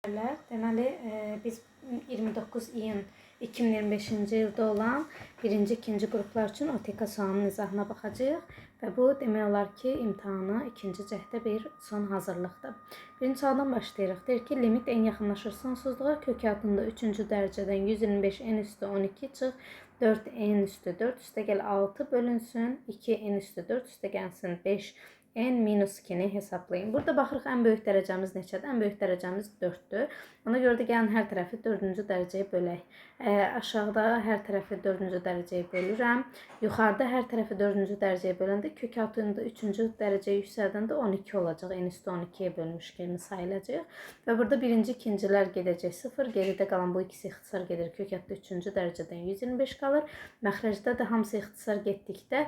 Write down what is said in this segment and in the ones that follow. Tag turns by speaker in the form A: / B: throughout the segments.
A: Deməli, biz 29 iyun 2025-ci ildə olan birinci, ikinci qruplar üçün OTK sualının izahına baxacağıq və bu demək olar ki, imtahana ikinci cəhdə bir son hazırlıqdır. Birinci sualdan başlayırıq. Deyir ki, limit en yaxınlaşır sonsuzluğa kök altında 3-cü dərəcədən 125 n üstü 12 çıx 4 n üstü 4 üstə gəl 6 bölünsün 2 n üstü 4 üstə gəlsin 5 n minus 2'ni hesablayın. Burada baxırıq ən böyük dərəcəmiz neçədir? Ən böyük dərəcəmiz 4'dür. Ona görə də gəlin hər tərəfi 4-cü dərəcəyə bölək. Aşağıda hər tərəfi 4-cü dərəcəyə bölürəm. Yuxarıda hər tərəfi 4-cü dərəcəyə böləndə kök altında 3-cü dərəcəyə yüksəldəndə 12 olacaq. N üstü 12'yə bölmüş kimi sayılacaq. Və burada birinci, ikincilər gedəcək 0. Geridə qalan bu ikisi ixtisar gedir. Kök altında 3-cü dərəcədən 125 qalır. Məxrəcdə də hamısı ixtisar getdikdə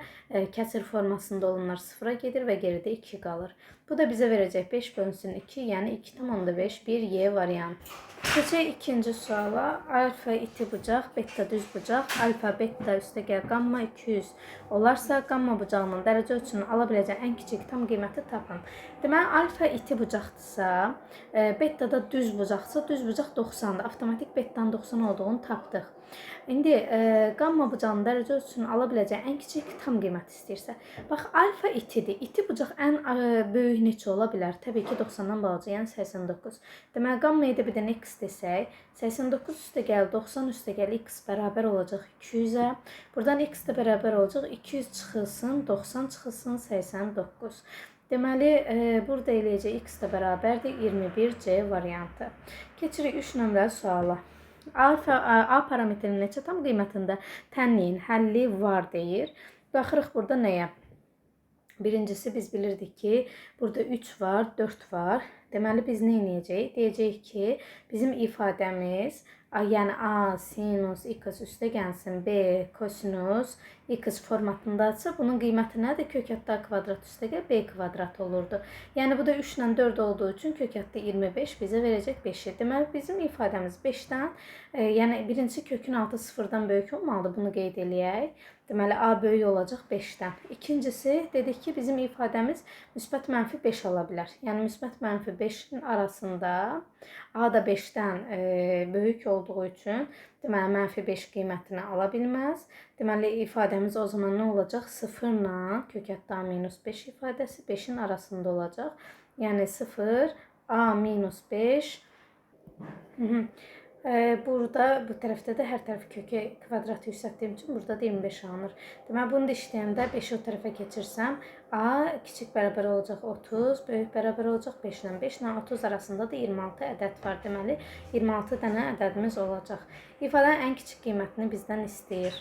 A: kəsr formasında olanlar 0'a gedir və geridə 2 qalır. Bu da bizə verəcək 5 bölünsün 2, yəni 2,5 bir Y variantı. Keçək ikinci suala. Alfa iti bucaq, beta düz bucaq, alfa beta üstə gəl gamma 200 olarsa gamma bucağının dərəcə ölçüsünü ala biləcək ən kiçik tam qiyməti tapın. Deməli, alfa iti bucaqdırsa, beta da düz bucaqsa, düz bucaq 90'dır. Avtomatik betanın 90 olduğunu tapdıq. İndi gamma bucağının dərəcə ölçüsünü ala biləcək ən kiçik tam qiymət istəyirsə. Bax, alfa itidir. İti bucaq ən böyük neçə ola bilər? Təbii ki, 90'dan balaca, yəni 89. Deməli, gammaya da bir dənə x desək, 89 üstə gəl, 90 üstə gəl, x bərabər olacaq 200'ə. Buradan x də bərabər olacaq 200 çıxılsın, 90 çıxılsın, 89. Deməli, burada eləyəcək x də bərabərdir 21C variantı. Keçirik 3 nömrəli suala. A parametrinin neçə tam qiymətində tənliyin həlli var deyir. Baxırıq burada nəyə? Birincisi biz bilirdik ki, burada 3 var, 4 var. Deməli biz nə edəcəyik? Deyəcəyik ki, bizim ifadəmiz, yəni A sinus x üstə gəlsin B kosinus x formatındadsa, bunun qiyməti nədir? Kök altında A kvadrat üstə gəl B kvadrat olurdu. Yəni bu da 3 ilə 4 olduğu üçün kök altında 25 bizə verəcək 5'i. Deməli bizim ifadəmiz 5'dən, yəni birinci kökün altı 0'dan böyük olmalıdır. Bunu qeyd eləyək. Deməli A böyük olacaq 5'dən. İkincisi dedik ki, bizim ifadəmiz müsbət mənfi 5 ola bilər. Yəni müsbət mənfi 5'in arasında A da 5'dən böyük olduğu üçün deməli mənfi 5 qiymətini ala bilməz. Deməli ifadəmiz o zaman nə olacaq? 0 ilə kök altında A minus 5 ifadəsi 5'in arasında olacaq. Yəni 0 A minus 5. Burada bu tərəfdə də hər tərəfi kökə kvadratı yüksəltdiyim üçün burada da 25 alınır. Deməli bunu da işləyəndə 5'i o tərəfə keçirsəm A kiçik bərabər olacaq 30, böyük bərabər olacaq 5 ilə. 5 ilə 30 arasında da 26 ədəd var. Deməli 26 dənə ədədimiz olacaq. İfadənin ən kiçik qiymətini bizdən istəyir.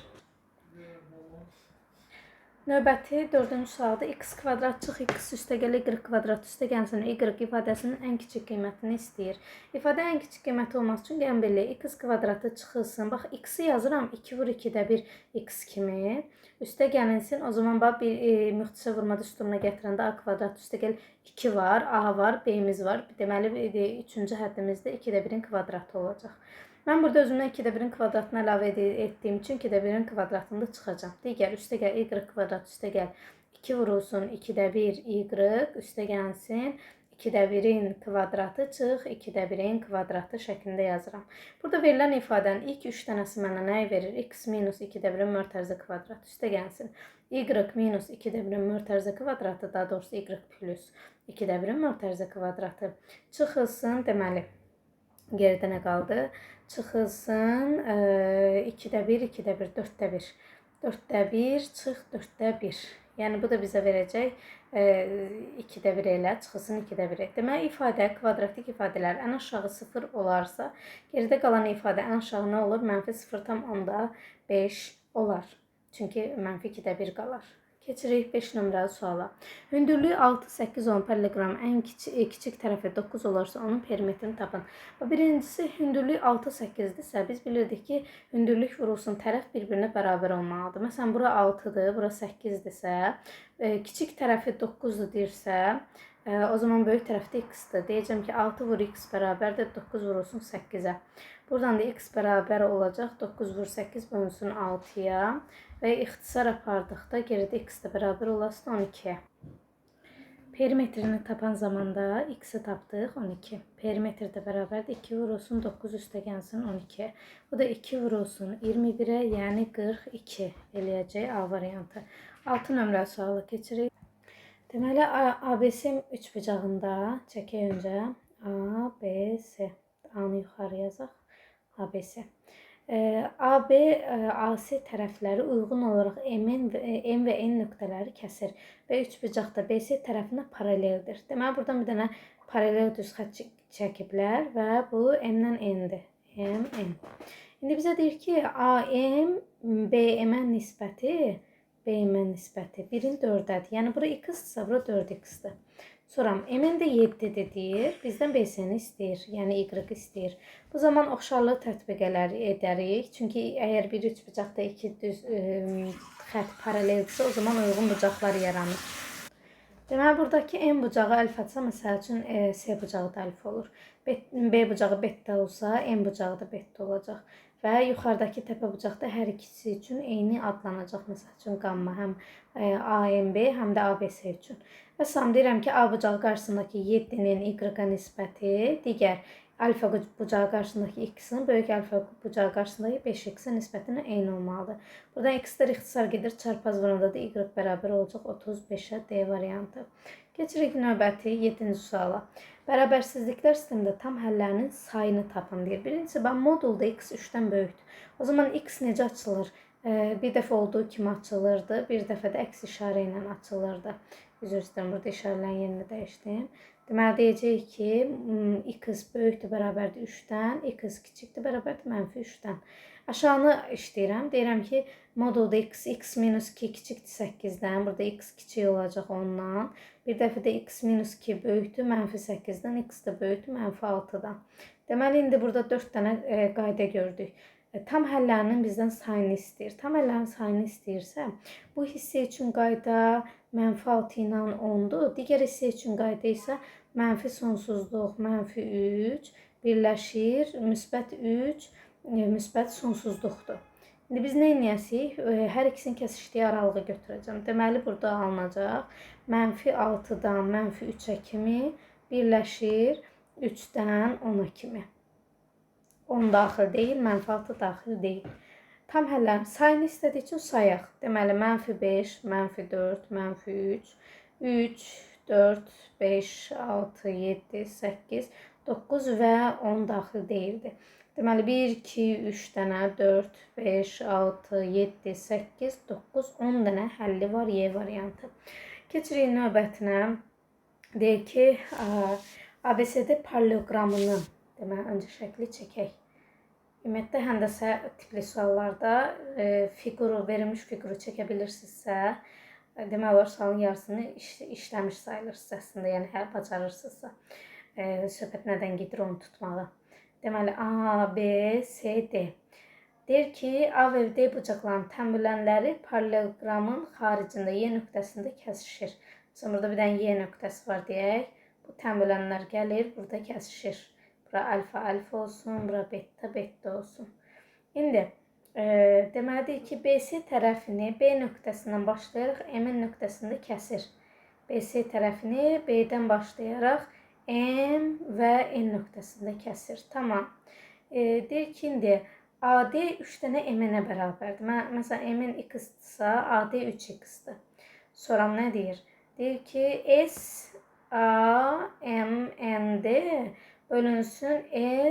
A: Növbəti 4-cü sualda x kvadrat çıx x üstə gəl y kvadrat üstə gəlsin y ifadəsinin ən kiçik qiymətini istəyir. İfadə ən kiçik qiyməti olması üçün gəlin belə x kvadratı çıxılsın. Bax x-i yazıram 2 vur 2-də 1 x kimi. Üstə gəlinsin. O zaman bax bir müxtəsə vurmada üstünə gətirəndə a kvadrat üstə gəl 2 var, a var, b-miz var. Deməli 3-cü həddimizdə 2-də 1'in kvadratı olacaq. Mən burada özümdən 2'də 1'in kvadratını əlavə etdiyim üçün 2'də 1'in kvadratında çıxacaq. Digər üstə gəl y kvadrat üstə gəl 2 vurulsun 2'də 1 y üstə gəlsin 2'də 1'in kvadratı çıx 2'də 1'in kvadratı şəklində yazıram. Burada verilən ifadənin ilk 3 dənəsi mənə nəyi verir? X minus 2'də 1'in mörtərizə kvadratı üstə gəlsin y minus 2'də 1'in mörtərizə kvadratı, daha doğrusu y plus 2'də 1'in mörtərizə kvadratı çıxılsın. Deməli geridə nə qaldı? Çıxılsın 2'də 1, 2'də 1, 4'də 1. 4'də 1 çıx 4'də 1. Yəni bu da bizə verəcək 2'də 1 elə çıxılsın 2'də 1. Deməli ifadə, kvadratik ifadələr ən aşağı 0 olarsa, geridə qalan ifadə ən aşağı nə olur? Mənfi 0,5 olar. Çünki mənfi 2'də 1 qalar. Keçirik 5 nömrəli suala. Hündürlüyü 6-8-10 parallelogram ən kiçik tərəfi 9 olarsa onun perimetrini tapın. Birincisi hündürlük 6-8'dirsə biz bilirdik ki, hündürlük vurulsun tərəf bir-birinə bərabər olmalıdır. Məsələn, bura 6'dır, bura 8'dirsə, kiçik tərəfi 9'dur deyirsə, o zaman böyük tərəfdə x-dir. Deyəcəm ki, 6 vur x bərabərdir 9 vurulsun 8'ə. Buradan da x bərabər olacaq 9 vur 8 bölünsün 6'ya. Və ixtisar apardıqda geridə x də bərabər olasın 12'yə. Perimetrini tapan zamanda x'i tapdıq 12. Perimetr də bərabərdir 2 vurulsun 9 üstə gəlsin 12. Bu da 2 vurulsun 21'ə, yəni 42 eləyəcək A variantı. 6 nömrəli sualı keçirik. Deməli ABC üçbucağında çəkək öncə ABC. A-nı yuxarı yazaq. ABC. AB, AC tərəfləri uyğun olaraq M və N nöqtələri kəsir və üçbucaqda BC tərəfinə paraleldir. Deməli, buradan bir dənə paralel düz xətt çəkiblər və bu M-dən N-dir. M-N. İndi bizə deyir ki, AM BM-ə nisbəti 1-in 4-dədir. Yəni, bura x-dırsa, bura 4x-dir. Sonra M-in də 7-dir deyir. Bizdən BC-ni istəyir, yəni Y istəyir. Bu zaman oxşarlıq tətbiq edərik. Çünki əgər bir üçbucaqda iki düz xətt paraleldirsə, o zaman uyğun bucaqlar yaranır. Deməli, buradakı M bucağı əlfadsa, məsəl üçün C bucağı da əlf olur. B bucağı betdə olsa, M bucağı da betdə olacaq. Və yuxarıdakı təpə bucaqda hər ikisi üçün eyni adlanacaq. Məsəl üçün, qamma həm AMB, həm də ABC üçün. Və sam deyirəm ki, A bucağı qarşısındakı 7-nin Y-ə nisbəti digər alfa bucağı qarşısındakı x-in böyük alfa bucağı qarşısındakı 5x-in nisbətinə eyni olmalıdır. Buradan x-lər ixtisar gedir, çarpaz vuranda da y bərabər olacaq 35-ə D variantı. Keçirik növbəti 7-ci suala. Bərabərsizliklər sistemində tam həllərinin sayını tapın deyir. Birincisi, modulda x 3-dən böyükdür. O zaman x necə açılır? Bir dəfə olduğu kimi açılırdı, bir dəfə də əks işarə ilə açılırdı. Üzr istəyirəm, burada işarələrin yerini dəyişdim. Deməli, deyəcəyik ki, x böyükdür, bərabərdir 3-dən, x kiçikdir, bərabərdir -3-dən. Aşağını işləyirəm. Deyirəm ki, modulda x minus 2 kiçikdir 8-dən, burada x kiçik olacaq ondan. Bir dəfə də x minus 2 böyükdür, -8-dən, x də böyükdür, -6-dan. Deməli, indi burada 4 dənə qayda gördük. Tam həllərinin bizdən sayını istəyir. Tam həllərin sayını istəyirsə, bu hissə üçün qayda -6 ilə 10-dur. Digər hissə üçün qayda isə mənfi sonsuzluq, -3 birləşir, -3, müsbət sonsuzluqdur. İndi biz nə edəcəyik? Hər ikisinin kəsişdiyi aralığı götürəcəm. Deməli, burada alınacaq -6-dan -3-ə kimi birləşir 3-dən 10-a kimi. 10 daxil deyil, -6 daxil deyil. Tam həllərin sayını istədiyi üçün sayaq. Deməli, -5, -4, -3, 3, 4, 5, 6, 7, 8, 9 və 10 daxil deyildi. Deməli, 1, 2, 3 dənə, 4, 5, 6, 7, 8, 9, 10 dənə həlli var Y variantı. Keçirik növbətinə. Deyir ki, ABCD paralelogramını, deməli, öncə şəkli çəkək. Ümumiyyətlə, həndəsə tipli suallarda verilmiş fiquru çəkə bilirsinizsə, demək olar sualın yarısını işləmiş sayılırsınız əslində, yəni bacarırsınızsa. Söhbət nədən gedir onu tutmağı. Deməli, A, B, C, D. Deyir ki, A və D bucaqlarının tənbülənləri paralelogramın xaricində Y nöqtəsində kəsişir. Sonra burada bir dənə Y nöqtəsi var deyək. Bu tənbülənlər gəlir, burada kəsişir. Bura alfa alfa olsun, bura beta beta olsun. İndi deməlidir ki, BC tərəfini B nöqtəsindən başlayaraq M nöqtəsində kəsir. BC tərəfini B-dən başlayaraq M və N nöqtəsində kəsir. Tamam. Deyir ki, indi AD 3 dənə M-ə bərabərdir. Məsələn, M-in x-dırsa, AD 3x-dir. Sonra nə deyir? Deyir ki, S, A, M, N-də bölünsün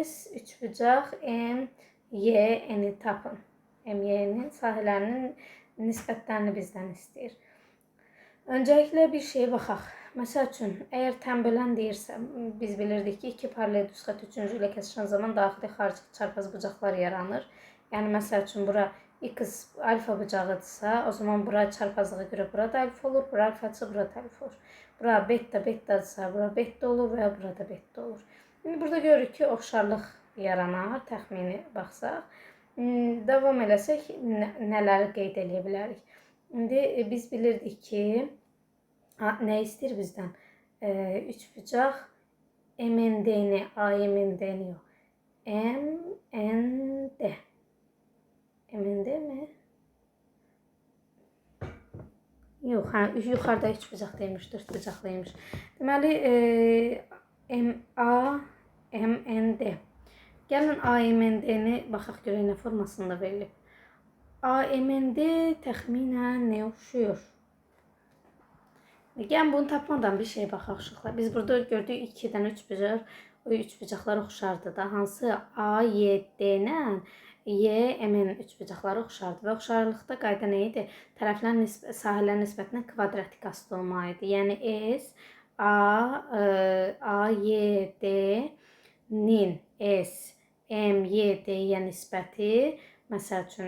A: S, üçbucaq, M, Y, N-i tapın. M, Y-nin sahələrinin nisbətlərini bizdən istəyir. Öncəliklə bir şeyə baxaq. Məsəl üçün, əgər tənbölən deyirsə, biz bilirdik ki, iki paralel düz xətt üçüncü ilə kəsişən zaman daxili xarici çarpaz bucaqlar yaranır. Yəni, məsəl üçün, bura x alfa bucağıdırsa, o zaman bura çarpazlığa görə bura da alfa olur, bura alfadırsa, bura da alfa olur. Bura beta betadırsa, bura beta olur və bura da beta olur. İndi burada görürük ki, oxşarlıq yaranar, təxmini baxsaq. Davam eləsək, nələri qeyd edə bilərik? İndi biz bilirdik ki, nə istəyir bizdən? Üçbucaq MND-ni, AMND-ni yox. MND. MND mi? Yox, hə, yuxarıda 3 bucaq deyilmiş, 4 bucaqlıymış. Deməli, AMND. Gəlin AMND-ni baxaq görək nə formasında verilib. AMND təxminən nə oxşuyur? Gəlin bunu tapmadan bir şey baxaq uşaqlar. Biz burada gördük 2-dən 3 bucaq, o 3 bucaqlar oxşardı da. Hansı AYD-lə YMN 3 bucaqları oxşardı və oxşarlıqda qayda nə idi? Tərəflərin sahələr nisbətinə kvadratik asitli olmalı idi. Yəni S AYD-nin S MYD-yə nisbəti, məsəl üçün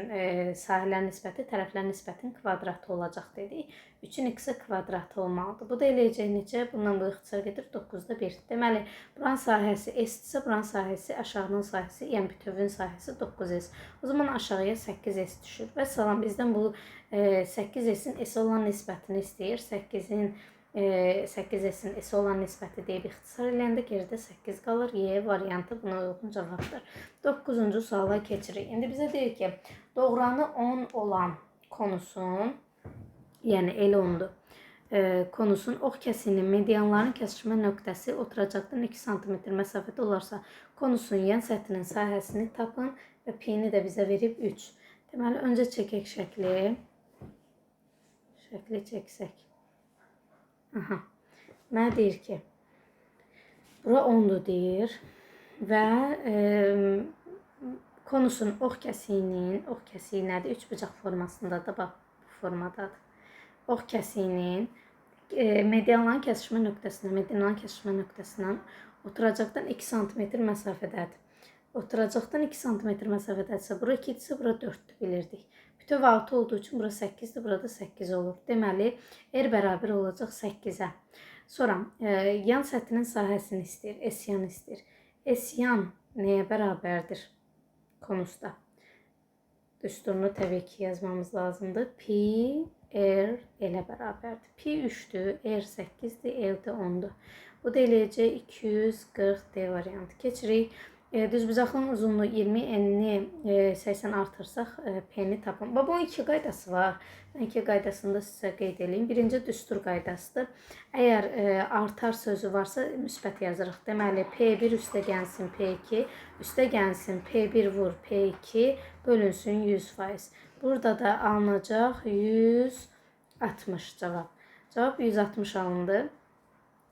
A: sahələr nisbəti tərəflər nisbətinin kvadratı olacaq dedik. 3-ün x kvadratı olmalıdır. Bu da eləyəcək necə? Bundan bu ixtisar gedir 9-da 1. Deməli, buranın sahəsi S-dirsə, buranın sahəsi aşağının sahəsi, yəni bütövün sahəsi 9S. O zaman aşağıya 8S düşür. Və salam, bizdən bu 8S-in S olan nisbətini istəyir. 8S-in S olan nisbəti deyib ixtisar eləyəndə geridə 8 qalır. Y variantı buna uyğun cavabdır. 9-cu suala keçirik. İndi bizə deyir ki, doğranı 10 olan konusun, yəni L10-dur, konusun ox kəsiyinin medianların kəsişmə nöqtəsi oturacaqdan 2 sm məsafədə olarsa, konusun yan səthinin sahəsini tapın və pi-ni də bizə verib 3. Deməli, öncə çəkək şəkli. Şəkli çəksək. Aha. Mənə deyir ki, bura 10-dur deyir və konusun ox kəsiyi nədir? 3 bucaq formasındadır, bax, bu formadadır. Ox kəsiyinin medianların kəsişmə nöqtəsindən oturacaqdan 2 sm məsafədədir. Oturacaqdan 2 sm məsafədədirsə, bura 2-dirsə, bura 4-dür bilirdik. Bütöv 6 olduğu üçün bura 8-dir, burada 8 olur. Deməli, R bərabər olacaq 8-ə. Sonra, yan səthinin sahəsini istəyir, S-yan istəyir. S-yan nəyə bərabərdir konusda? Düsturunu təbii ki yazmamız lazımdır. Pi R L-ə bərabərdir. Pi 3-dür, R 8-dir, L də 10-dur. Bu da eləyəcək 240 D variantı. Keçirik. Düzbucaqlının uzunluğu 20, enini 80 artırsaq P-ni tapın. Bunun 2 qaydası var. Mən 2 qaydasını da sizə qeyd edeyim. Birinci düstur qaydasıdır. Əgər artar sözü varsa müsbət yazırıq. Deməli, P1 üstə gəlsin P2, üstə gəlsin P1 vur P2 bölünsün 100%. Burada da alınacaq 160 cavab. Cavab 160 alındı.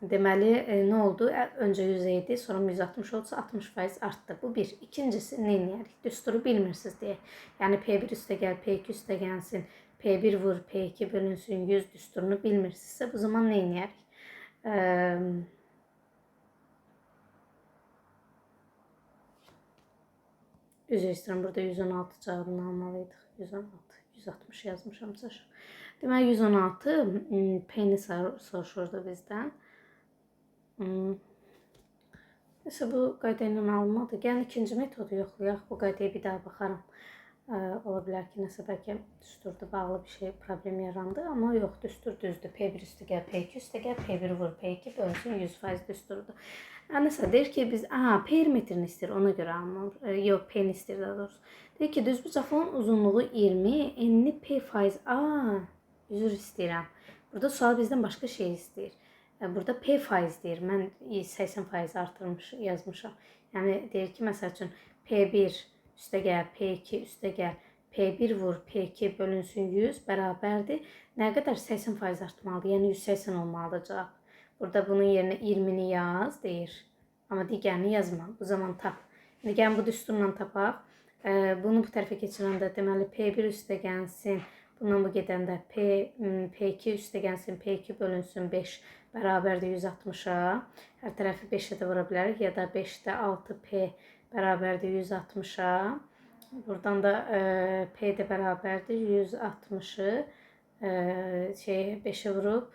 A: Deməli, nə oldu? Öncə 100 idi, sonra 160 olsa 60% artdı. Bu bir. İkincisi, nə edərik? Düsturu bilmirsiniz deyə. Yəni, P1 üstə gəl, P2 üstə gəlsin, P1 vur, P2 bölünsün 100 düsturunu bilmirsinizsə, bu zaman nə edərik? Üzr istəyirəm, burada 116 cavabını almalıydıq. 116, 160 yazmışam. Deməli, 116 P-ni soruşurdu bizdən. Nəsə, bu qayda ilə alınmadı. Gəlin, ikinci metodu yoxlayaq. Bu qaydaya bir daha baxaram. Ola bilər ki, nəsə bəlkə düsturda bağlı bir şey, problem yarandı. Amma yox, düstur düzdür. P1 üstə gəl, P2 üstə gəl, P1 vur, P2 bölünsün 100% düsturdur. Nəsə, deyir ki, biz perimetrini istəyir, ona görə almır. Yox, P-ni istəyir daha doğrusu. Deyir ki, düzbucaqlının uzunluğu 20, enini P%. Üzr istəyirəm. Burada sual bizdən başqa şey istəyir. Burada P faiz deyir. Mən 80% artırmış yazmışam. Yəni deyir ki, məsəl üçün P1 üstə gəl, P2 üstə gəl, P1 vur, P2 bölünsün 100 bərabərdir. Nə qədər 80% artmalıdır? Yəni 180 olmalıdır cavab. Burada bunun yerinə 20-ni yaz deyir. Amma digərini yazma. Bu zaman tap. İndi gəlin bu düsturla tapaq. Bunu bu tərəfə keçirəndə deməli P1 üstə gəlsin. Bundan bu gedəndə P2 üstə gəlsin, P2 bölünsün 5 bərabərdir 160-a. Hər tərəfi 5-ə də vura bilərik ya da 5-də 6P bərabərdir 160-a. Buradan da P də bərabərdir 160-ı 5-ə vurub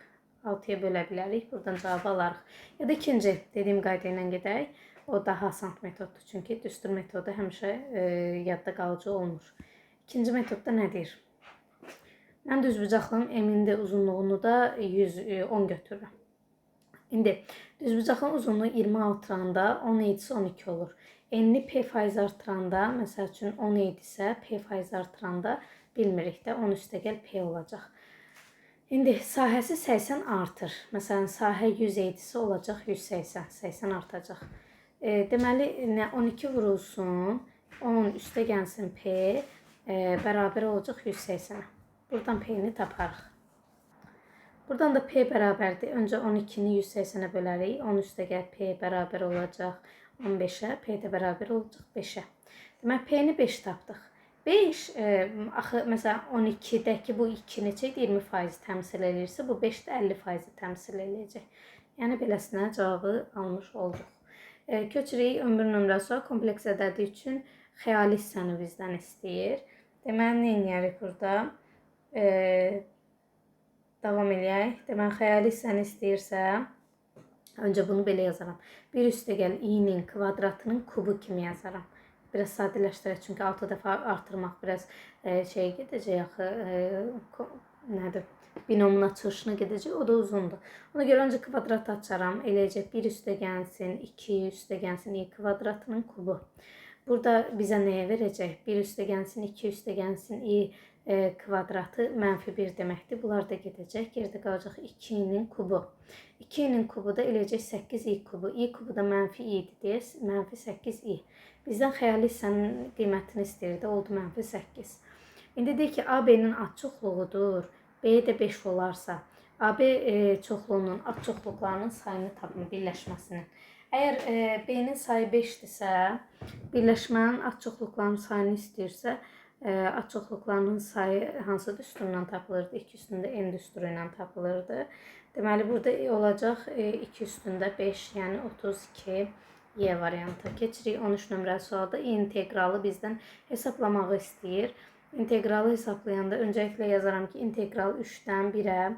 A: 6-ya bölə bilərik. Buradan cavabı alarıq. Ya da ikinci dediyim qayda ilə gedək. O daha asan metoddur. Çünki düstur metodu həmişə yadda qalıcı olmur. İkinci metodda nə deyir? Mən düzbucaqlının M-ində uzunluğunu da 10 götürürəm. İndi düzbucaqlının uzunluğu 20 artıranda 17-si 12 olur. N-ni P% artıranda, məsəl üçün 17 isə P% artıranda bilmirik də 10 üstə gəl P olacaq. İndi sahəsi 80 artır. Məsələn, sahə 100 idisə olacaq 180, 80 artacaq. Deməli, nə 12 vurulsun, 10 üstə gəlsin P, bərabər olacaq 180-ə. Buradan P-ni taparıq. Buradan da P bərabərdir. Öncə 12-ni 180-ə bölərik. 10 üstə gəl P bərabər olacaq 15-ə. P də bərabər olacaq 5-ə. Demək, P-ni 5 tapdıq. 5, axı, məsələn, 12-dəki bu 2 neçə 20% təmsil edirsə, bu 5 də 50% təmsil edəcək. Yəni, beləsinə cavabı almış olduq. Köçürük ömür nömrəsi kompleks ədədi üçün xəyali hissəni bizdən istəyir. Deməli, nə edərik burada? Davam eləyək. Deməli, xəyali hissəni istəyirsə, öncə bunu belə yazaram. 1 üstə gəl i-nin kvadratının kubu kimi yazaram. Biraz sadələşdirək, çünki 6 dəfə artırmaq biraz şey gedəcək, axı, nədir? Binomun açılışına gedəcək, o da uzundur. Ona görə öncə kvadrat açaram, eləyəcək 1 üstə gəlsin, 2 üstə gəlsin, i kvadratının kubu. Burada bizə nəyə verəcək? 1 üstə gəlsin, 2 üstə gəlsin, i kvadratı -1 deməkdir. Bunlar da gedəcək, geridə qalacaq 2-nin kubu. 2-nin kubu da eləyəcək 8i kubu. i kubu da -i-dir, deyə -8i. Bizdən xəyali hissənin qiymətini istəyirdi, oldu -8. İndi deyək ki, AB-nin açıqlığı B də 5 olarsa, AB çoxluğunun açıqlıqlarının sayını tapın, birləşməsini. Əgər B-nin sayı 5-dirsə, birləşmənin açıqlıqlarının sayını istəyirsə, açıqlıqlarının sayı hansı düsturundan tapılırdı? 2 üstündə n düsturu ilə tapılırdı. Deməli, burada olacaq 2 üstündə 5, yəni 32 Y variantı. Keçirik 13 nömrəli sualda. İntegralı bizdən hesablamağı istəyir. İntegralı hesablayanda öncəliklə yazaram ki, integral 3-dən 1-ə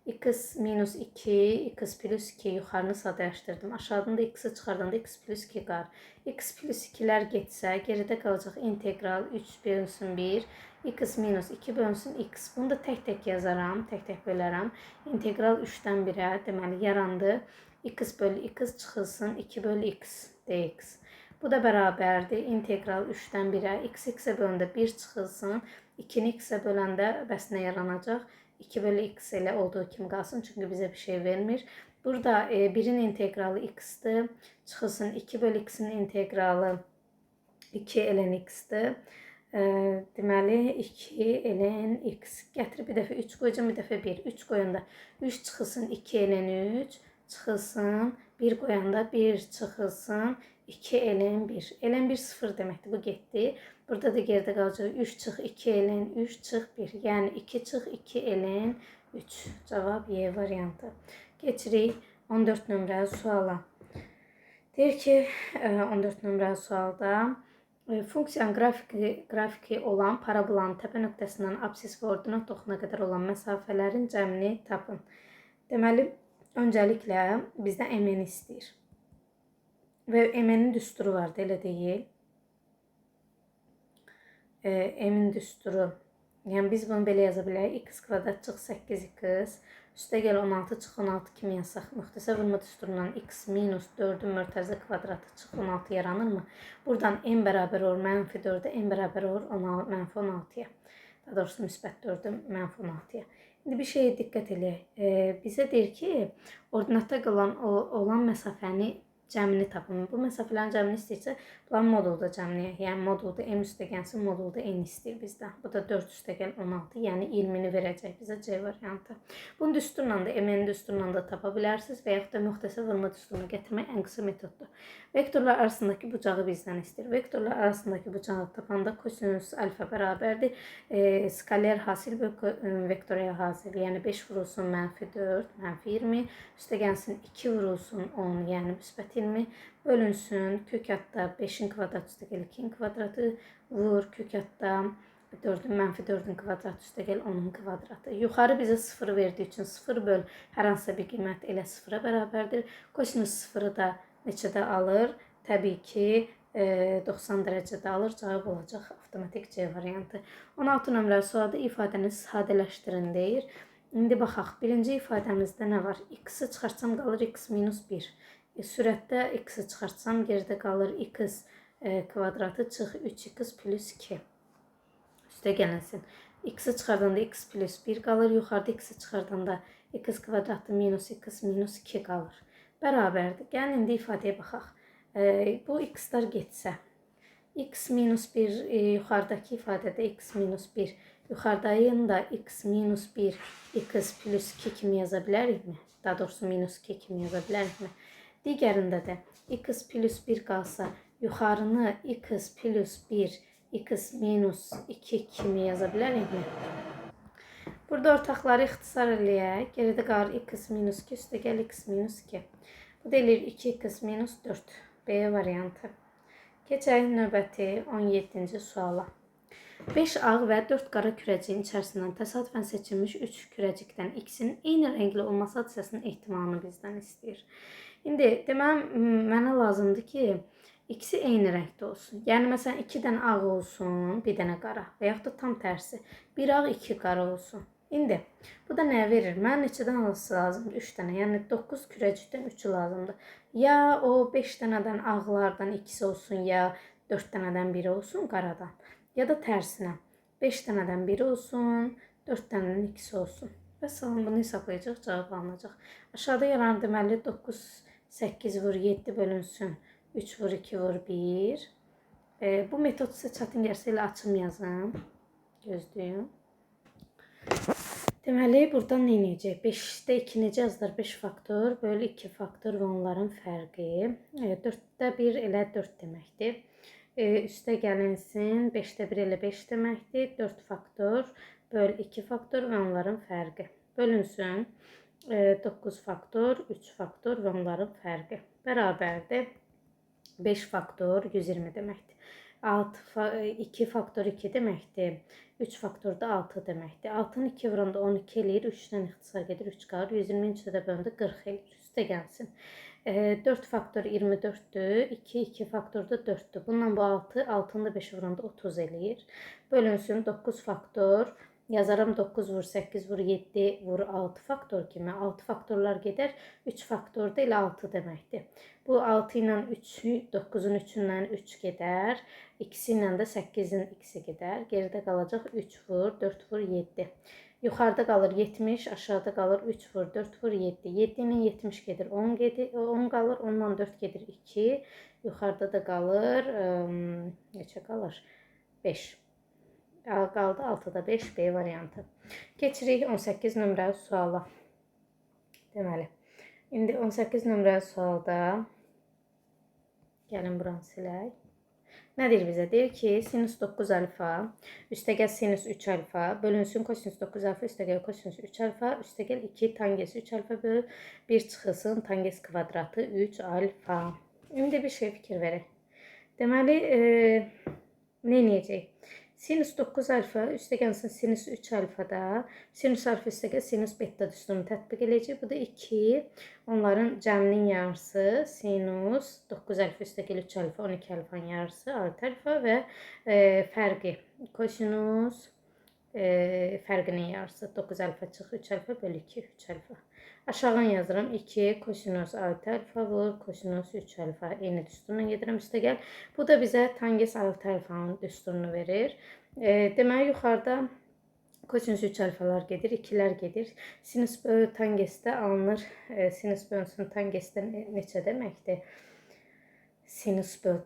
A: x minus 2, x plus 2 yuxarını sadələşdirdim. Aşağıdan da x-i çıxardanda x plus 2 qalır. X plus 2-lər getsə, geridə qalacaq integral 3 bölünsün 1, x minus 2 bölünsün x. Bunu da tək-tək yazaram, tək-tək bölərəm. İntegral 3-dən 1-ə, deməli, yarandı. X bölü x çıxılsın 2 bölü x dx. Bu da bərabərdir. İntegral 3-dən 1-ə x-ə böləndə 1 çıxılsın. 2-ni x-ə böləndə bəs nə yaranacaq? 2 bölü x elə olduğu kimi qalsın. Çünki bizə bir şey vermir. Burada 1-in integralı x-dir. Çıxılsın 2 bölü x-in integralı 2 ln x-dir. Deməli, 2 ln x. Gətirib bir dəfə 3 qoyacam, bir dəfə 1. 3 qoyanda 3 çıxılsın 2 ln 3. Çıxılsın, 1 qoyanda 1 çıxılsın, 2 ln 1. Ln 1 0 deməkdir, bu getdi. Burada da geridə qalacaq 3 çıx 2 ln 3 çıx 1. Yəni 2 çıx 2 ln 3. Cavab Y variantı. Keçirik 14 nömrəli suala. Deyir ki, 14 nömrəli sualda funksiyanın qrafiki olan parabolanın təpə nöqtəsindən absis və ordinat oxuna qədər olan məsafələrin cəmini tapın. Deməli, öncəliklə bizdən MN istəyir. Və MN-in düsturu vardı, elə deyil. MN düsturu. Yəni biz bunu belə yaza bilərik. X kvadrat çıx 8x. Üstə gəl 16 çıx 16 kimi yazsaq. Müxtəsər vurma düsturundan x minus 4-ün mörtəzə kvadratı çıx 16 yaranırmı? Buradan n bərabər olur -4-ə, n bərabər olur -16-ya. Daha doğrusu müsbət 4-ün -16-ya. İndi bir şeyə diqqət eləyək. Bizə deyir ki, ordinatda qalan olan məsafəni cəmini tapın. Bu məsafələrin cəmini istəyirsə, bunların modulda cəmləyək. Yəni modulda m üstə gəlsin, modulda n istəyir bizdən. Bu da 4 üstə gəl 16, yəni 20-ni verəcək bizə C variantı. Bunu düsturla da, MN düsturla da tapa bilərsiniz və yaxud da müxtəsər vurma düsturunu gətirmək ən qısa metoddur. Vektorlar arasındakı bucağı bizdən istəyir. Vektorlar arasındakı bucağı tapanda kosinüs alfa bərabərdir. Skaler hasil vektoraya hasil, yəni 5 vurulsun -4, -20, üstə gəlsin 2 vurulsun 10, yəni müsbət 20, bölünsün kök altda 5-in kvadratı üstə gəl 2-in kvadratı, vur kök altda 4-ün -4-ün kvadratı üstə gəl 10-un kvadratı. Yuxarı bizə 0 verdiyi üçün 0 böl hər hansısa bir qiymət elə 0-a bərabərdir. Kosinüs 0-ı da neçədə alır? Təbii ki, 90 dərəcədə alır. Cavab olacaq avtomatik C variantı. 16 nömrəli sualda ifadəni sadələşdirin deyir. İndi baxaq. Birinci ifadəmizdə nə var? X-i çıxartsam qalır x minus 1. Sürətdə x-i çıxartsam geridə qalır x kvadratı çıx 3x plus 2. Üstə gələnsin. X-i çıxardanda x plus 1 qalır. Yuxarıda x-i çıxardanda x kvadratı minus x minus 2 qalır. Bərabərdir. Gəlin indi ifadəyə baxaq. Bu x-lar getsə, x minus 1 yuxarıdakı ifadədə x minus 1, yuxarıdayını da x minus 1, x plus 2 kimi yaza bilərikmi? Daha doğrusu minus 2 kimi yaza bilərikmi? Digərində də x plus 1 qalsa, yuxarını x plus 1, x minus 2 kimi yaza bilərikmi? Burada ortaqları ixtisar eləyək. Geridə qalır x minus 2, üstə gəl x minus 2. Bu da eləyir 2x minus 4. B variantı. Keçək növbəti 17-ci suala. 5 ağ və 4 qara kürəciyin içərisindən təsadüfən seçilmiş 3 kürəcikdən x-in eyni rəngli olması hadisəsinin ehtimalını bizdən istəyir. İndi mənə lazımdır ki, x-i eyni rəngdə olsun. Yəni, məsələn, 2 dənə ağ olsun, bir dənə qara və yaxud da tam tərsi. 1 ağ, 2 qara olsun. İndi, bu da nəyə verir? Mənə neçədən alması lazımdır? 3 dənə. Yəni, 9 kürəcikdən 3-ü lazımdır. Ya o 5 dənədən ağlardan ikisi olsun, ya 4 dənədən biri olsun qaradan. Ya da tərsinə. 5 dənədən biri olsun, 4 dənədən ikisi olsun. Və salam, bunu hesablayacaq, cavab alınacaq. Aşağıda yaranır deməli 9, 8 vur 7 bölünsün. 3 vur 2 vur 1. Bu metod sizə çətin gəlsə elə açım yazın. Gözləyin. Deməli, buradan nə edəcək? 5-də 2 necə yazılır? 5 faktor bölü 2 faktor və onların fərqi. 4-də 1 elə 4 deməkdir. Üstə gəlinsin, 5-də 1 elə 5 deməkdir. 4 faktor bölü 2 faktor və onların fərqi. Bölünsün, 9 faktor, 3 faktor və onların fərqi. Bərabərdir. 5 faktor 120 deməkdir. 2 faktor 2 deməkdir. 3 faktor da 6 deməkdir. 6-nı 2 vuranda 12 eləyir. 3-dən ixtisar gedir, 3 qalır. 120-ni 3-də bölündə 40 eləyir. Üstə gəlsin. 4 faktor 24-dür. 2 faktor da 4-dür. Bundan bu 6, 6-nı da 5 vuranda 30 eləyir. Bölünsün 9 faktor. Yazaram 9 vur 8 vur 7 vur 6 faktor kimi. 6 faktorlar gedər. 3 faktor da elə 6 deməkdir. Bu 6 ilə 3'ü 9'un 3'ündən 3 gedər. İkisi ilə də 8'in ikisi gedər. Geridə qalacaq 3 vur 4 vur 7. Yuxarıda qalır 70, aşağıda qalır 3 vur 4 vur 7. 7 ilə 70 gedir 10 qalır. 10'dan 4 gedir 2. Yuxarıda da qalır neçə qalır? 5. Qaldı 6'da 5 B variantı. Keçirik 18 nömrəli suala. Deməli, indi 18 nömrəli sualda gəlin buranı silək. Nə deyir bizə? Deyir ki, sinüs 9 alfa, üstəgəl sinüs 3 alfa, bölünsün kosinüs 9 alfa, üstəgəl kosinüs 3 alfa, üstəgəl 2 tangens 3 alfa böl 1 çıxılsın tangens kvadratı 3 alfa. İndi bir şey fikir verək. Deməli, nə edəcək? Sinüs 9 alfa üstəgəlsin sinüs 3 alfada sinüs alfa üstəgəl sinüs beta düsturunu tətbiq edəcək. Bu da 2. Onların cəminin yarısı sinüs 9 alfa üstəgəl 3 alfa 12 alfanın yarısı 6 alfa və fərqi kosinüs fərqinin yarısı 9 alfa çıx 3 alfa bölü 2 3 alfa. Aşağıdan yazıram 2 kosinüs 6 alfa vur kosinüs 3 alfa. Eyni düsturla gedirəm üstəgəl. Bu da bizə tangens 6 alfanın düsturunu verir. Deməli yuxarıda kosinüs 3 alfalar gedir, 2'lər gedir. Sinüs bölü tangesdə alınır. Sinüs bölünsün tangesdə neçə deməkdir? Sinüs böl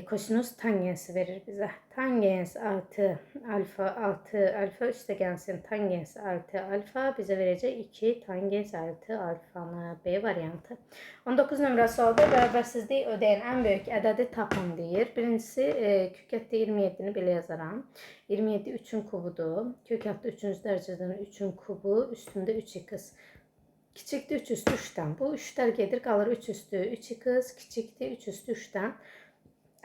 A: kosinüs tangensi verir bizə. Tangens 6 alfa üstəgəlsin tangens 6 alfa bizə verəcək 2 tangens 6 alfanı. B variantı. 19 nömrəli sualda bərabərsizlik ödəyən ən böyük ədədi tapın deyir. Birincisi kökətdə 27'ni belə yazaram. 27 3'ün kubudur. Kökətdə 3-cü dərəcədən 3'ün kubu üstündə 3x. Kiçikdir 3 üstü 3'dən. Bu 3'lər gedir, qalır 3 üstü 3x, kiçikdir 3 üstü 3'dən.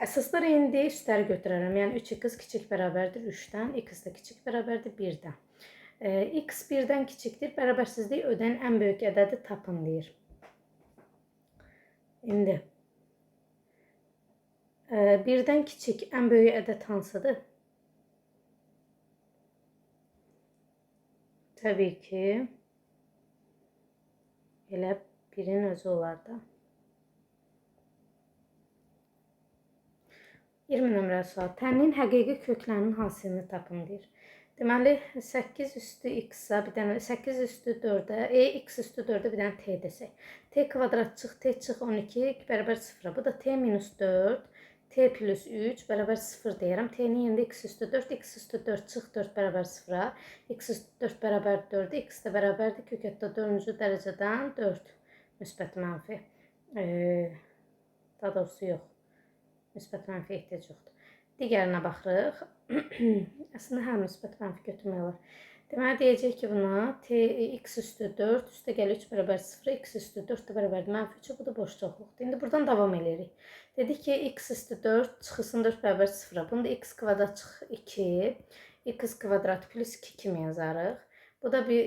A: Əsaslar indi üstləri götürərəm. Yəni 3x kiçik bərabərdir 3'dən, x də kiçik bərabərdir 1'dən. X 1'dən kiçikdir, bərabərsizlik ödən ən böyük ədədi tapın deyir. İndi 1'dən kiçik ən böyük ədəd hansıdır? Təbii ki, elə 1'in özü olar da. 20 nömrəli sual. Tənin həqiqi köklərinin hasilini tapın deyir. Deməli 8 üstü x-a bir dənə 8 üstü 4-ə, x üstü 4-ə bir dənə t desək. T kvadrat çıx, t çıx 12 bərabər 0-a. Bu da t minus 4, t plus 3 bərabər 0 deyirəm. T-nin yerində x üstü 4, x üstü 4 çıx 4 bərabər 0-a. X üstü 4 bərabər 4, x də bərabərdir kökətdə 4-cü dərəcədən 4 müsbət mənfi. Daha doğrusu yox. Müsbət mənfi ehtiyac yoxdur. Digərinə baxırıq. Əslində hə müsbət mənfi götürmək olar. Deməli deyəcək ki, buna t x üstü 4 üstə gəlir 3 bərabər 0, x üstü 4 də bərabərdir mənfi 3, bu da boş çoxluqdur. İndi buradan davam edirik. Dedik ki, x üstü 4 çıxılsın 4 bərabər 0-a. Bunu da x kvadrat çıx 2, x kvadrat plus 2 kimi yazarıq. Bu da bir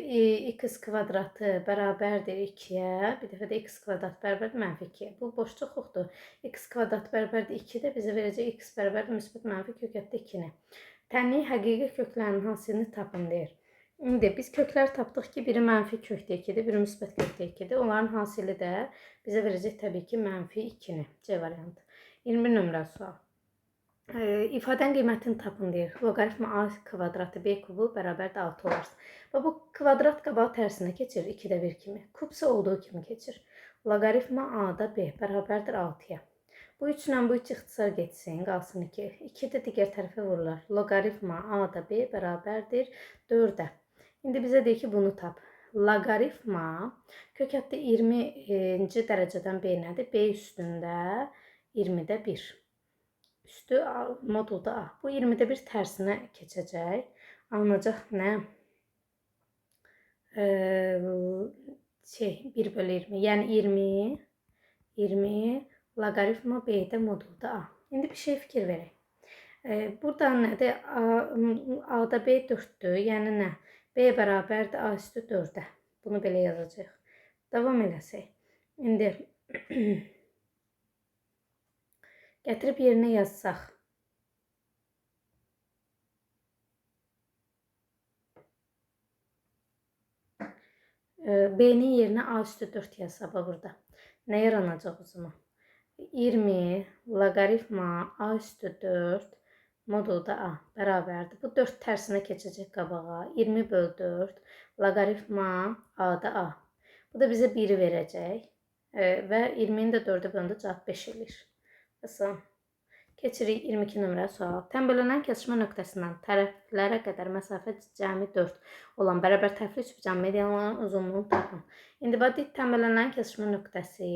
A: x kvadratı bərabərdir 2-yə. Bir dəfə də x kvadrat bərabərdir mənfi 2-yə. Bu boş çoxluqdur. X kvadrat bərabərdir 2 də bizə verəcək x bərabərdir müsbət mənfi kökətdə 2-ni. Tənliyin həqiqi köklərinin hasilini tapın deyir. İndi biz köklər tapdıq ki, biri mənfi kökdə 2-dir, biri müsbət kökdə 2-dir. Onların hasili də bizə verəcək təbii ki, mənfi 2-ni. C variantı. 21 nömrəli sual. İfadənin qiymətini tapın deyir. Loqaritma a kvadratı b kubu bərabərdir 6 olarsa. Və bu kvadrat qabağı tərsinə keçir 2-də 1 kimi. Kubsa olduğu kimi keçir. Loqaritma a da b bərabərdir 6-ya. Bu 3 ilə bu 3 ixtisar getsin, qalsın 2. 2 də digər tərəfə vurular. Loqaritma a da b bərabərdir 4-ə. İndi bizə deyir ki, bunu tap. Loqaritma kökətdə 20-ci dərəcədən b nədir? B üstündə 20-də 1. Üstü modulda a. Bu 20-də 1 tərsinə keçəcək. Alınacaq nə? 1 bölü 20. Yəni 20 loqaritma b-də modulda a. İndi bir şey fikir verək. Burada nədir? A-da b 4-dür. Yəni nə? B bərabərdir a üstü 4-ə. Bunu belə yazacaq. Davam eləsək. İndi gətirib yerinə yazsaq. B-nin yerinə a üstü 4 yazsa burada. Nə yaranacaq o zaman? 20 loqaritma a üstü 4 modulda a bərabərdir. Bu 4 tərsinə keçəcək qabağa. 20 bölü 4 loqaritma a-da a. Bu da bizə 1-i verəcək. Və 20-ni də 4-ə bölündə cavab 5 eləyir. Asan. Keçirik 22 nömrəli sual. Tənbələnən kəsişmə nöqtəsindən tərəflərə qədər məsafə cəmi 4 olan bərabər tərəfli üçbucağın medianlarının uzunluğunu tapın. İndi bax tənbələnən kəsişmə nöqtəsi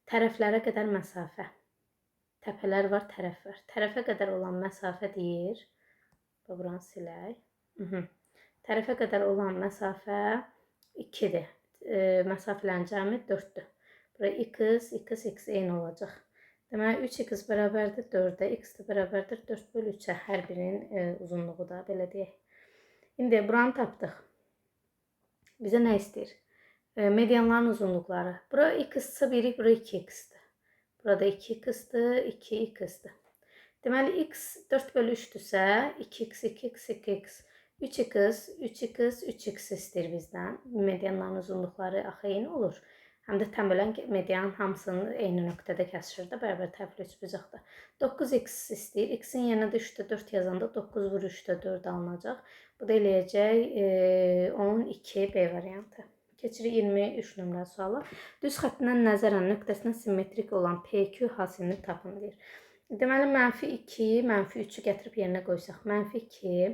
A: tərəflərə qədər məsafə. Təpələr var, tərəf var. Tərəfə qədər olan məsafə deyir. Buranı silək. Tərəfə qədər olan məsafə 2-dir. Məsafələrin cəmi 4-dür. Buraya x, x, x eyni olacaq. Deməli 3x bərabərdir 4-ə, x də bərabərdir 4 bölü 3-ə. Hər birinin uzunluğu da belə deyək. İndi buranı tapdıq. Bizə nə istəyir? Medianların uzunluqları. Bura x-sə 1, bura 2x-dir. Burada 2x-dir, 2x-dir. Deməli x 4 bölü 3-dürsə 2x, 2x, 2x, 3x, 3x, 3x istəyir bizdən. Medianların uzunluqları axı eyni olur. Həm də tənbələn medianın hamısını eyni nöqtədə kəsişir də, bərabər tərəfli üçbucaqda. 9x istəyir. X-in yerinə də 3-də 4 yazanda 9 vur 3-də 4 alınacaq. Bu da eləyəcək 12 B variantı. Keçirik 23 nömrəli suala. Düz xəttindən nəzərən nöqtəsinə simmetrik olan PQ hasilini tapın deyir. Deməli, mənfi 2, mənfi 3-ü gətirib yerinə qoysaq. Mənfi 2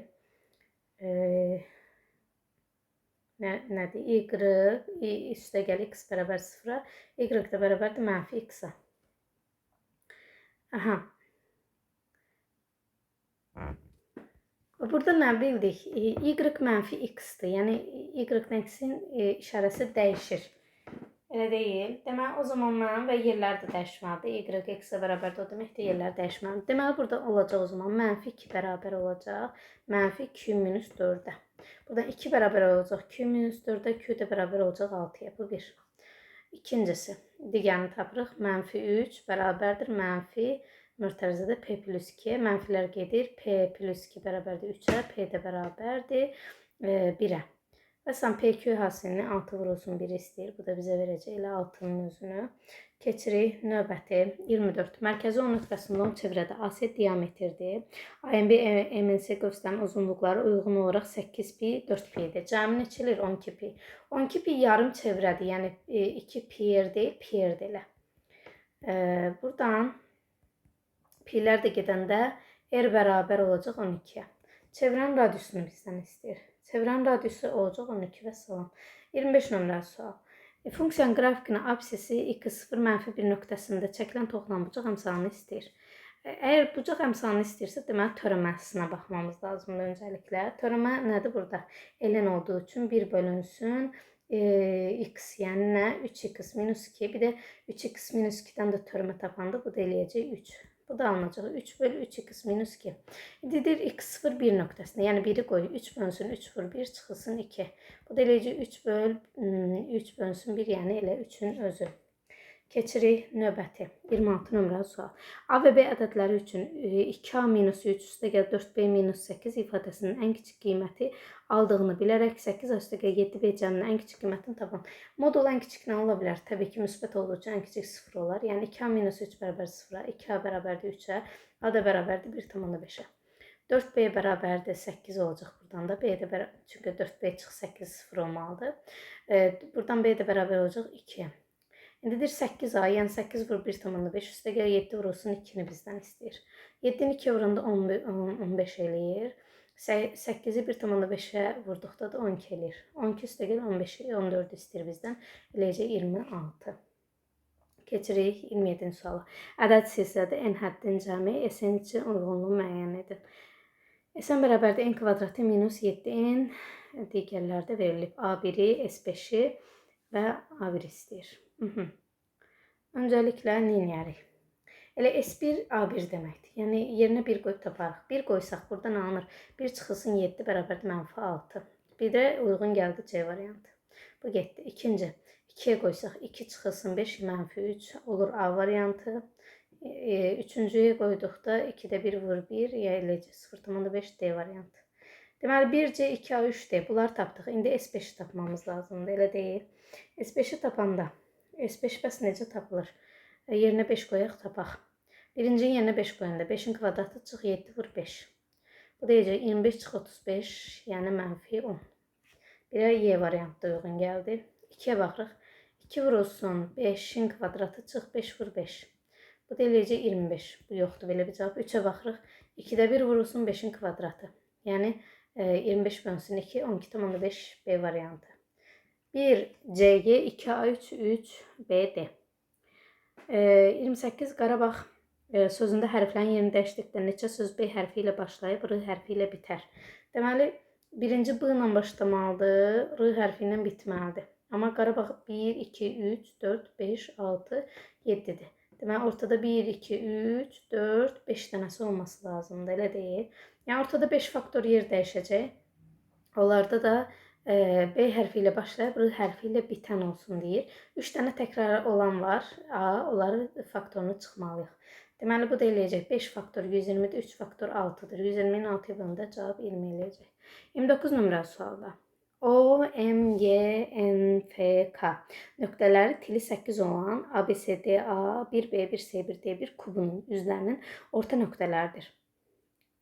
A: nədir? Y üstə gəl x bərabər 0-a. Y də bərabərdir mənfi x-a. Aha. Burada nə bildik? Y mənfi x-dir. Yəni y-nin x-in işarəsi dəyişir. Elə deyil. Deməli, o zaman mən və yerlər də dəyişməlidir. Y x-ə bərabərdir. O deməkdir, yerlər dəyişməlidir. Deməli, burada olacaq o zaman mənfi 2 bərabər olacaq. Mənfi 2 minus 4-ə. Buradan 2 bərabər olacaq. Q minus 4-ə, Q də bərabər olacaq 6-ya. Bu 1. İkincisi, digərini tapırıq. Mənfi 3 bərabərdir. Mənfi mörtərizədə P plus 2. Mənfilər gedir. P plus 2 bərabərdir 3-ə. P də bərabərdir 1-ə. Məsələn, PQ hasilini 6 vurulsun 1 istəyir. Bu da bizə verəcək elə 6-nın özünü. Keçirik növbəti 24. Mərkəzi O nöqtəsində 10 çevrədə AC diametrdir. AMB MNC qövslərinin uzunluqları uyğun olaraq 8 pi, 4 pi idi. Cəmi neçəlir? 12 pi. 12 pi yarım çevrədir. Yəni 2 piyer deyil, piyer deyilə. Buradan pilər də gedəndə R bərabər olacaq 12-yə. Çevrənin radiusunu bizdən istəyir. Çevrənin radiusu olacaq 12 və salam. 25 nömrəli sual. Funksiyanın qrafikinin absisi x0-1 nöqtəsində çəkilən toxunan bucaq əmsalını istəyir. Əgər bucaq əmsalını istəyirsə, deməli törəməsinə baxmamız lazımdır öncəliklə. Törəmə nədir burada? Ln olduğu üçün 1 bölünsün x, yəni nə? 3x minus 2. Bir də 3x minus 2-dən də törəmə tapanda bu da eləyəcək 3. Bu da alınacaq 3 bölü 3x minus 2. İndidir x0 1 nöqtəsində. Yəni 1-i qoy. 3 bölünsün 3 vur 1 çıxılsın 2. Bu da eləyəcək 3 bölünsün 1, yəni elə 3-ün özü. Keçirik növbəti 26 nömrəli sual. A və B ədədləri üçün 2A minus 3 üstəgəl 4B minus 8 ifadəsinin ən kiçik qiyməti aldığını bilərək 8A üstəgəl 7B cəminin ən kiçik qiymətini tapın. Modul ən kiçik nə ola bilər? Təbii ki, müsbət olduğu üçün ən kiçik 0 olar. Yəni 2A minus 3 bərabər 0-a, 2A bərabərdir 3-ə, A da bərabərdir 1,5-ə. 4B bərabərdir 8 olacaq buradan da. B də bərabər, çünki 4B çıx 8 0 olmalıdır. Buradan B də bərabər olacaq 2-yə. İndidir 8A, yəni 8 vur 1,5 üstəgəl 7 vurulsun 2-ni bizdən istəyir. 7-ni 2 vuranda 15 eləyir. 8-i 1,5-ə vurduqda da 12 eləyir. 12 üstəgəl 15-i 14 istəyir bizdən. Eləyəcək 26. Keçirik 27-ci suala. Ədəd silsilədə n həddin cəmi SN üçün uyğunluğu müəyyən edin. SN bərabərdir n kvadratı minus 7n digərlərdə verilib. A1-i, S5-i və A1 istəyir. Öncəliklə nə edərik? Elə S1 A1 deməkdir. Yəni yerinə 1 qoyub taparıq. 1 qoysaq buradan alınır. 1 çıxılsın 7 bərabərdir -6. Bir də uyğun gəldi C variantı. Bu getdi. İkinci 2-yə qoysaq 2 çıxılsın 5 -3 olur A variantı. Üçüncüyə qoyduqda 2-də 1 vur 1 eləcək 0,5 D variantı. Deməli 1C, 2A, 3D bunları tapdıq. İndi S5-i tapmamız lazımdır. Elə deyil. S5-i tapanda S5 bəs necə tapılır? Yerinə 5 qoyaq tapaq. Birincinin yerinə 5 qoyanda 5-in kvadratı çıx 7 vur 5. Bu deyəcək 25 çıx 35, yəni -10. Birə Y variantda uyğun gəldi. 2-yə baxırıq. 2 vurulsun 5-in kvadratı çıx 5 vur 5. Bu da eləyəcək 25. Bu yoxdur belə bir cavab. 3-ə baxırıq. 2-də 1 vurulsun 5-in kvadratı. Yəni 25 bölünsün 2, 12,5 B variantı. 1 CG, 2A3, 3 BD. 28 Qarabağ sözündə hərflərin yerini dəyişdikdə neçə söz B hərfi ilə başlayıb, R hərfi ilə bitər? Deməli, birinci B ilə başlamalıdır, R hərfi ilə bitməlidir. Amma Qarabağ 1, 2, 3, 4, 5, 6, 7-dir. Deməli, ortada 1, 2, 3, 4, 5 dənəsi olması lazımdır, elə deyil. Yəni, ortada 5 faktor yer dəyişəcək. Onlarda da B hərfi ilə başlayıb, R hərfi ilə bitən olsun deyir. 3 dənə təkrar olan var. Onları faktorunu çıxmalıyıq. Deməli, bu da eləyəcək 5 faktor 120-dir, 3 faktor 6-dır. 120-nin 6-ya bölündə cavab 20 eləyəcək. 29 nömrəli sualda. O, M, Y, N, F, K nöqtələri tili 8 olan ABCD, A, 1B, 1C, 1D1 kubunun üzlərinin orta nöqtələridir.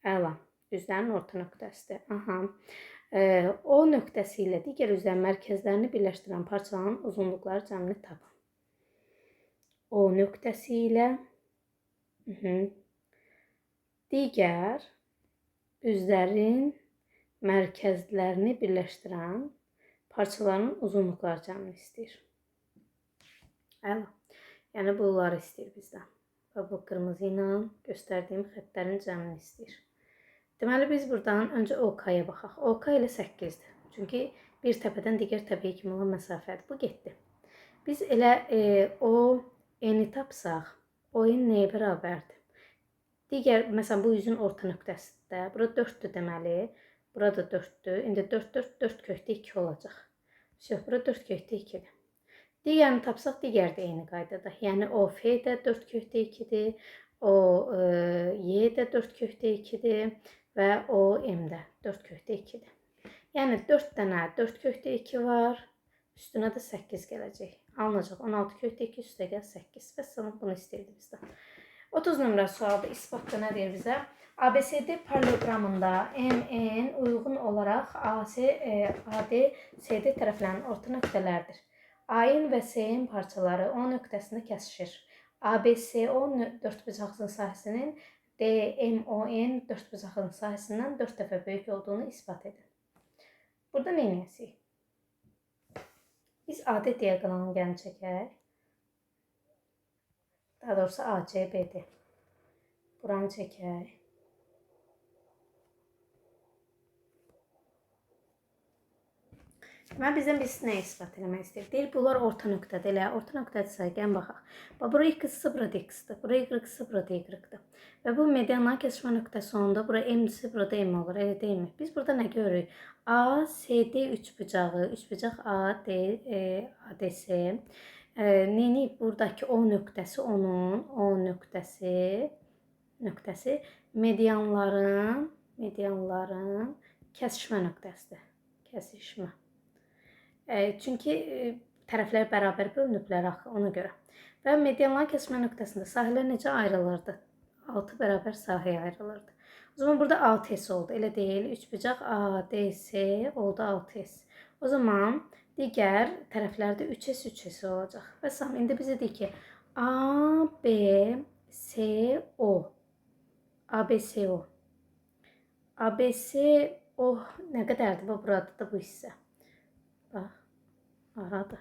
A: Əla, üzlərin orta nöqtəsidir. O nöqtəsi ilə digər üzlərin mərkəzlərini birləşdirən parçaların uzunluqları cəmini tapın. O nöqtəsi ilə digər üzlərin mərkəzlərini birləşdirən parçaların uzunluqları cəmini istəyir. Əla. Yəni bunları istəyir bizdən. Və bu qırmızı ilə göstərdiyim xəttlərin cəmini istəyir. Deməli, biz buradan öncə OK-ya baxaq. OK ilə 8-dir. Çünki bir təpədən digər təpəyə kimi olan məsafədir. Bu getdi. Biz elə o N-i tapsaq, o N nəyə bərabərdir? Digər, məsələn, bu üzün orta nöqtəsində. Bura 4-dür deməli. Bura da 4-dür. İndi 4, 4, 4 kökdə 2 olacaq. Bura 4 kökdə 2-dir. Digərini tapsaq, digər də eyni qaydada. Yəni, o F də 4 kökdə 2-dir. O Y də 4 kökdə 2-dir. Və o M də 4 kökdə 2-dir. Yəni 4 dənə 4/2 var. Üstünə də 8 gələcək. Alınacaq 16/2 üstə gəl 8. Və sonra bunu istəyirdi bizdən. 30 nömrə sualda isbatda nə deyir bizə? ABCD paralelogramında MN uyğun olaraq AC, AD, CD tərəflərinin orta nöqtələrdir. AN və SN parçaları O nöqtəsində kəsişir. ABCO dörtbucaqlının sahəsinin DMON dörtbucaqlının sahəsindən 4 dəfə böyük olduğunu isbat edin. Burada nə edəcəyik? Biz AD diaqonalını gəlin çəkək. Daha doğrusu ACB'dir. Buranı çəkək. Deməli, bizdən birisi nə ispat eləmək istəyir? Deyir, bunlar orta nöqtədir. Elə orta nöqtədirsə, gəlin baxaq. Bura x-dır, bura x-dır. Bura y-dır, bura y-dır. Və bu medianların kəsişmə nöqtəsi onda bura m-dir, burada m olur. Elə deyilmi? Biz burada nə görürük? ACD üçbucağı, üçbucaq ADC. Neyini? Buradakı O nöqtəsi onun, O nöqtəsi medianların kəsişmə nöqtəsidir. Kəsişmə. Çünki tərəflər bərabər bölünüblər axı ona görə. Və medianların kəsişmə nöqtəsində sahələr necə ayrılırdı? 6 bərabər sahəyə ayrılırdı. O zaman burada 6s oldu. Elə deyil. Üçbucaq ADC oldu 6s. O zaman digər tərəflərdə 3s olacaq. Və sam indi bizə deyir ki, ABCO nə qədərdir? Burada da bu hissə. Bax, aradı.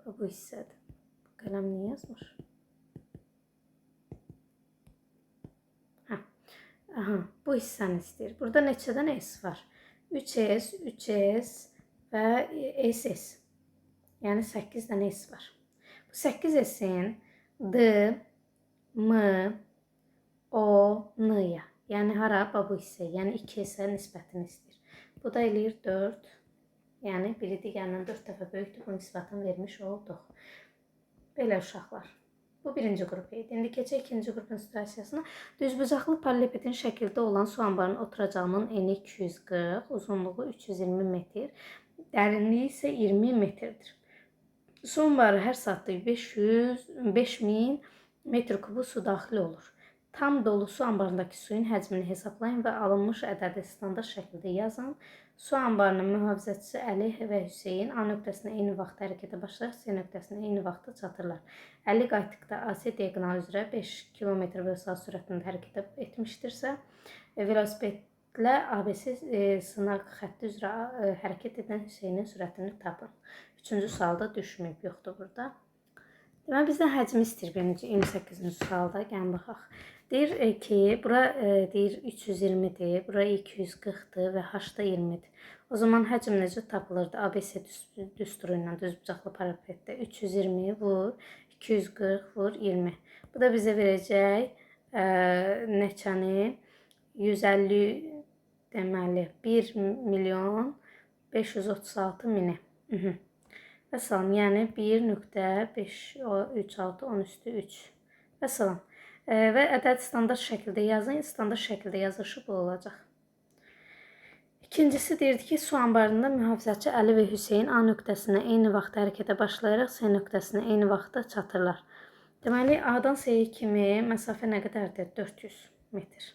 A: Bu hissədir. Qələm niyə yazmır? Bu hissəni istəyir. Burada neçədən S var? 3S və SS. Yəni 8 dənə S var. Bu 8S'in D, M, O, N-ya. Yəni hara? Bu hissə. Yəni 2S-ə nisbətini istəyir. Bu da eləyir 4. Yəni biri digərindən 4 dəfə böyükdür. Bu nisbətini vermiş olduq. Belə uşaqlar. Bu birinci qrup idi. İndi keçək ikinci qrupun situasiyasına. Düzbucaqlı paralelipedin şəkildə olan su anbarının oturacağının eni 240, uzunluğu 320 metr, dərinliyi isə 20 metrdir. Su anbarı hər saatda 5000 metr kubu su daxil olur. Tam dolu su anbarındakı suyun həcmini hesablayın və alınmış ədədi standart şəkildə yazın. Su anbarının mühafizəçisi Əli və Hüseyin A nöqtəsinə eyni vaxt hərəkətə başlayaraq C nöqtəsinə eyni vaxtda çatırlar. Əli qayıtdıqda AC diaqonalı üzrə 5 km/saat sürətində hərəkət etmişdirsə, velosipedlə ABC sınaq xətti üzrə hərəkət edən Hüseynin sürətini tapın. Üçüncü sualda düşməyib, yoxdur burada. Deməli, bizdən həcmi istəyir birinci 28-ci sualda. Gəlin baxaq. Deyir ki, bura deyir 320-dir, bura 240-dır və H-da 20-dir. O zaman həcm necə tapılırdı? ABC düsturu ilə düzbucaqlı paralelipeddə 320 vur, 240 vur, 20. Bu da bizə verəcək neçəni? 150, deməli 1.536.000. Məsələn, yəni 1.536 10 üstü 3. Məsələn, və ədəd standart şəkildə yazın, standart şəkildə yazışı bu olacaq. İkincisi deyirdi ki, su anbarında mühafizəçi Əli və Hüseyin A nöqtəsinə eyni vaxt hərəkətə başlayaraq C nöqtəsinə eyni vaxtda çatırlar. Deməli, A-dan C-yə kimi məsafə nə qədərdir? 400 metr.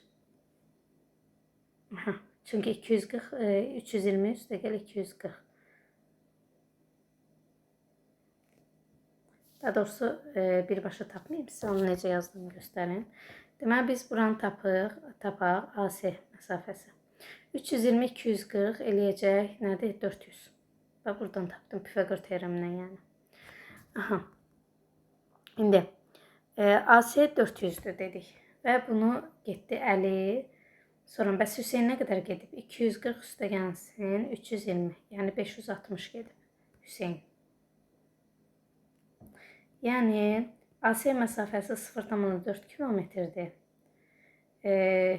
A: Çünki 240, 320 üstə gəl 240. Daha doğrusu birbaşa tapmayayım, sizə onu necə yazdığımı göstərin. Deməli, biz buranı tapaq AC məsafəsi. 320, 240 eləyəcək nədir? 400. Və buradan tapdım Pifaqor teoremindən yəni. İndi AC 400-dür dedik. Və bunu getdi Əli. Sonra bəs Hüseyin nə qədər gedib? 240 üstə gəlsin 320. Yəni 560 gedib Hüseyin. Yəni AC məsafəsi 0,4 kilometrdir.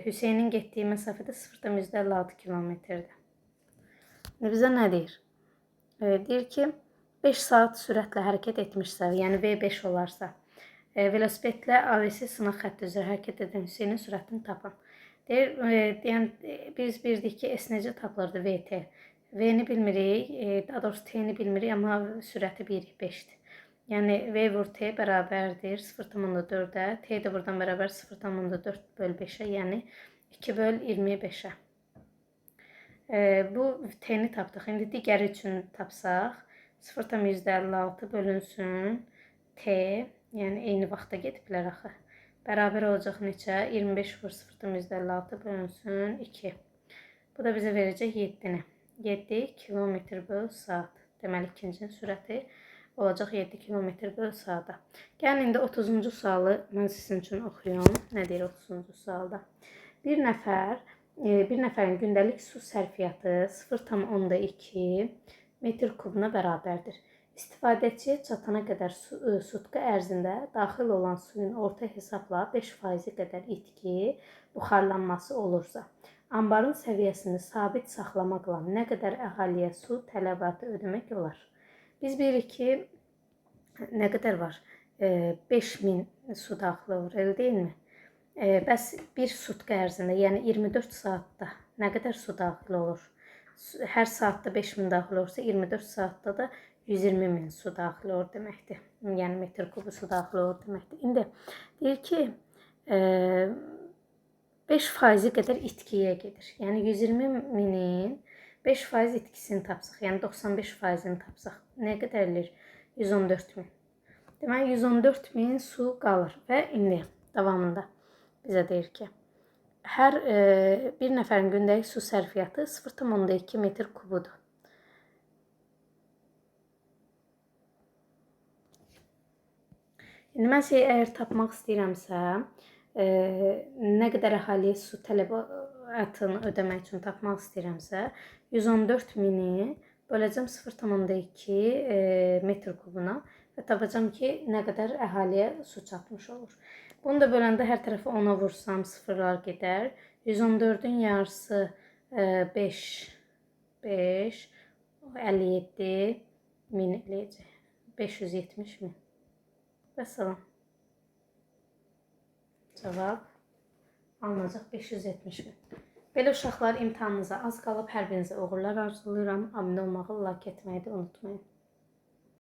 A: Hüseynin getdiyi məsafədə 0,56 kilometrdir. Bizə nə deyir? Deyir ki, 5 saat sürətlə hərəkət etmişsə, yəni V5 olarsa, velosipedlə ABC sınaq xətti üzrə hərəkət edən Hüseynin sürətini tapın. Deyən biz bildik ki, S necə tapılırdı VT. V-ni bilmirik, daha doğrusu T-ni bilmirik, amma sürəti 1/5-dir. Yəni V vur T bərabərdir 0,4-ə. T də buradan bərabər 0,4/5-ə, yəni 2/25-ə. Bu T-ni tapdıq. İndi digəri üçün tapsaq 0,56 bölünsün T, yəni eyni vaxtda gediblər axı. Bərabər olacaq neçə? 25 vur 0,56 bölünsün 2. Bu da bizə verəcək 7-ni. 7 km/saat. Deməli, ikincinin sürəti olacaq 7 km/saat. Gəlin indi 30-cu sualı mən sizin üçün oxuyum. Nə deyir 30-cu sualda? Bir nəfərin gündəlik su sərfiyyatı 0,2 metr kubuna bərabərdir. İstifadəçiyə çatana qədər sutka ərzində daxil olan suyun orta hesabla 5% qədər itki buxarlanması olursa, anbarın səviyyəsini sabit saxlamaqla nə qədər əhaliyə su tələbatı ödəmək olar? Biz bilirik ki, nə qədər var? 5000 su daxil olur, elə deyilmi? Bəs bir sutka ərzində, yəni 24 saatda nə qədər su daxil olur? Hər saatda 5000 daxil olursa, 24 saatda da 120.000 su daxil olur deməkdir. Yəni metr kubu su daxil olur deməkdir. İndi deyir ki, 5% qədər itkiyə gedir. Yəni 120.000-in 5% itkisini tapsaq, yəni 95%-ni tapsaq, nə qədər eləyir? 114.000. Deməli 114.000 su qalır və indi davamında bizə deyir ki, hər bir nəfərin gündəlik su sərfiyyatı 0,2 metr kubudur. İndi mən əgər tapmaq istəyirəmsə, nə qədər əhaliyə su tələbatını ödəmək üçün tapmaq istəyirəmsə, 114.000-i böləcəm 0,2 metr kubuna və tapacam ki, nə qədər əhaliyə su çatmış olur. Bunu da böləndə hər tərəfi 10-a vursam, sıfırlar gedər. 114-ün yarısı 5, 57.000 eləyəcək. 570.000. Vəssalam. Cavab alınacaq 570.000. Belə uşaqlar, imtahanınıza az qalıb. Hər birinizə uğurlar arzulayıram. Abunə olmağı, like etməyi də unutmayın.